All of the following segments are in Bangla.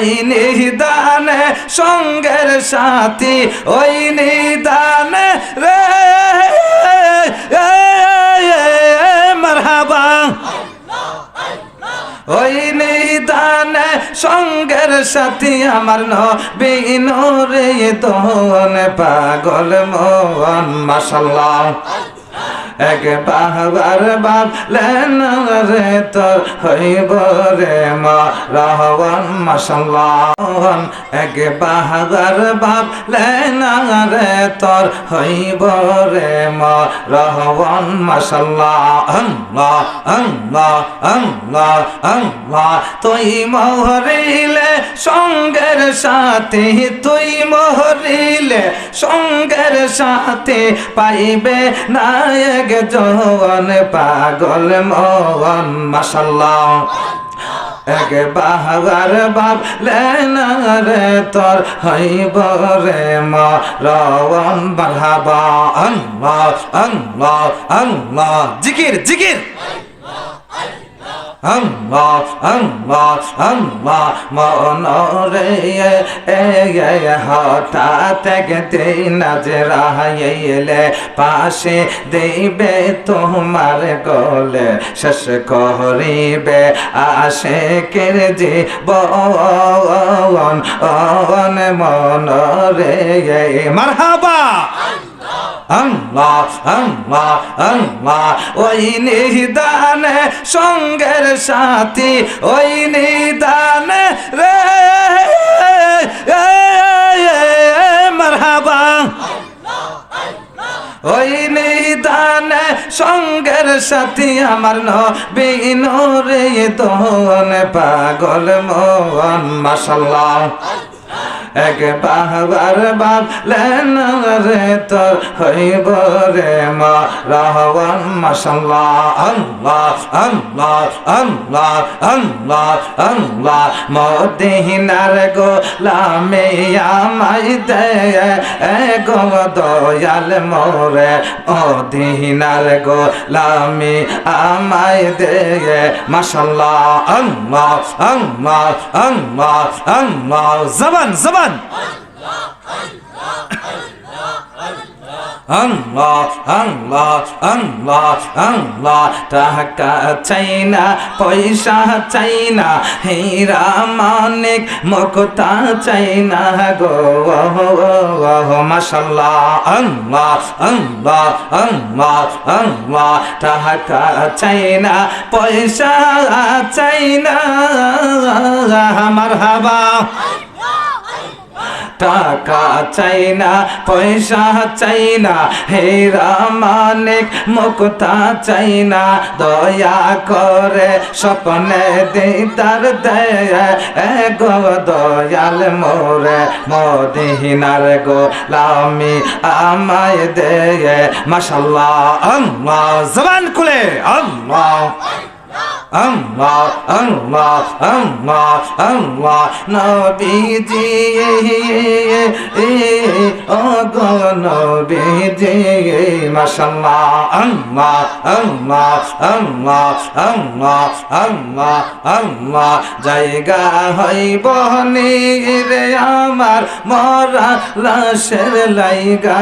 ওই নিদানে সঙ্গের সাথী ওই নিদানে রে মারহাবা ওই নিদানে সঙ্গের সাথী আমার নবী নূরে দোন পাগল মন মাশাআল্লাহ এক বাবার বাপ লেন রে তোর হইব রে মা রহমান মাশাআল্লাহ এক বাবার বাপ লেন রে তোর হইব রে মা রহমান মাশাআল্লাহ আল্লাহ আল্লাহ আল্লাহ আল্লাহ তুই মহরিলে সঙ্গের সাথী তুই মহরিলে সঙ্গের সাথী পাইবে না এক জওয়ান পাগল মন মাশাআল্লাহ এক বাবার বাপ লেন রে তোর হইব রে মা রওয়ান মারহাবা আল্লাহ আল্লাহ আল্লাহ জিকির জিকির আল্লাহ আল্লাহ আল্লাহ মনরে হঠাৎ একদিন আজরাইলে পাশে দেবে তোমার গলে শেষ করিবে আশিকের জীবন মনরে মারহাবা আল্লাহ আল্লাহ আল্লাহ ওই নিদানে সঙ্গের সাথী ওই নিদানে রে মারহাবা ওই নিদানে সঙ্গের সাথী আমার নবী নূরে দোন পাগল মন মাশাআল্লাহ এক বাবার বাপ লেন রে তোর হইব রে মা রহমান মাশাআল্লাহ আল্লাহ আল্লাহ আল্লাহ আল্লাহ আল্লাহ মদিনার গোলামে আমায় দে গো দয়াল মোরে মদিনার গোলামে আমায় দে মাশাআল্লাহ আল্লাহ আল্লাহ আল্লাহ আল্লাহ জবান জবান আল্লাহ আল্লাহ আল্লাহ আল্লাহ টাকা চাই না পয়সা চাই না হীরা মানিক মুক্তা চাই না গো মাশাআল্লাহ আল্লাহ আল্লাহ আল্লাহ আল্লাহ টাকা চাই না পয়সা চাই না মারহাবা টাকা চাই না পয়সা চাই না হীরা মানিক মুক্তা চাই না দয়া করে স্বপ্নে দিদার দে গো দয়াল মোরে মদিনার গোলামি আমায় দে মাশাআল্লাহ আল্লাহ জবান খুলে আল্লাহ আল্লাহ আল্লাহ আল্লাহ আল্লাহ নবীজি ও গো নবীজি মাশাআল্লাহ আল্লাহ আল্লাহ আল্লাহ আল্লাহ আল্লাহ আল্লাহ জায়গা হইব রে আমার মরা লাশের লাইগা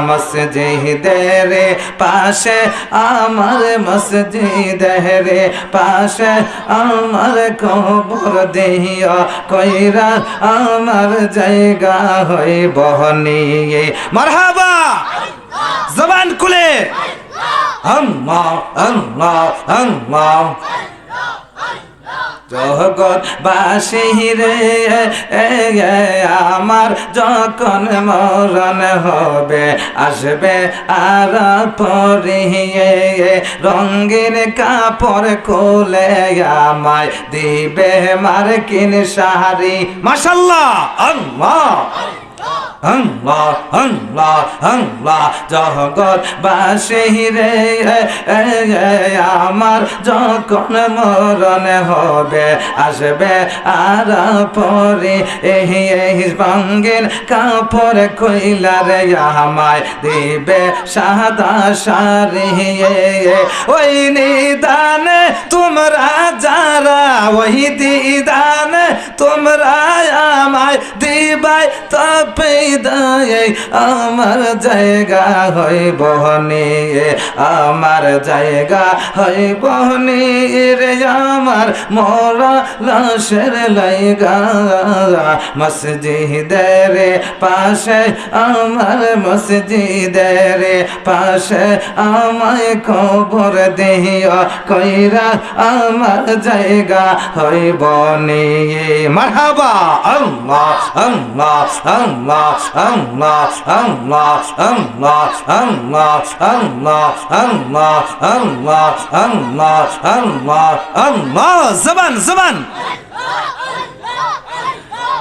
মসজিদের পাশে আমার মসজিদের পাশে আমার কবর দিও কইরা আমার জায়গা হইব নিয়ে মারহাবা জবান খুলে আল্লাহ আল্লাহ আল্লাহ জগৎ বাসী রে আমার যখন মরণ হবে আসবে আর পরিয়ে রঙিন কাপড় খুলে আমায় দিবে মার্কিন শাড়ি মাশাআল্লাহ আল্লাহ আল্লাহ আল্লাহ আল্লাহ জগৎবাসী রে আমার যখন মরণ হবে আসবে আর পরে এই রঙিন কাপড় কইলা রে আমায় দিবে সাদা শাড়ি ওই নিদানে তোমরা যারা ওই দিদানে তোমরা আমায় দিবাই তবে আমার জায়গা হইব নিয়ে আমার জায়গা হইব রে আমার মরা লাশের লাইগা মসজিদের পাশে আমার মসজিদের পাশে আমায় খবর দিও কইরা আমার জায়গা হইব নিয়ে মারহাবা আল্লাহ আল্লাহ আল্লাহ আল্লাহ আল্লাহ আল্লাহ আল্লাহ আল্লাহ আল্লাহ আল্লাহ আল্লাহ আল্লাহ আল্লাহ জবান জবান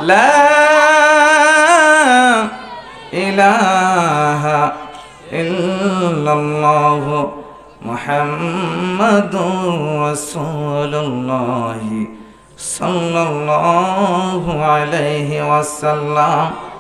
লা ইলাহা ইল্লাল্লাহ মুহাম্মাদুর রাসূলুল্লাহ সাল্লাল্লাহু আলাইহি ওয়াসাল্লাম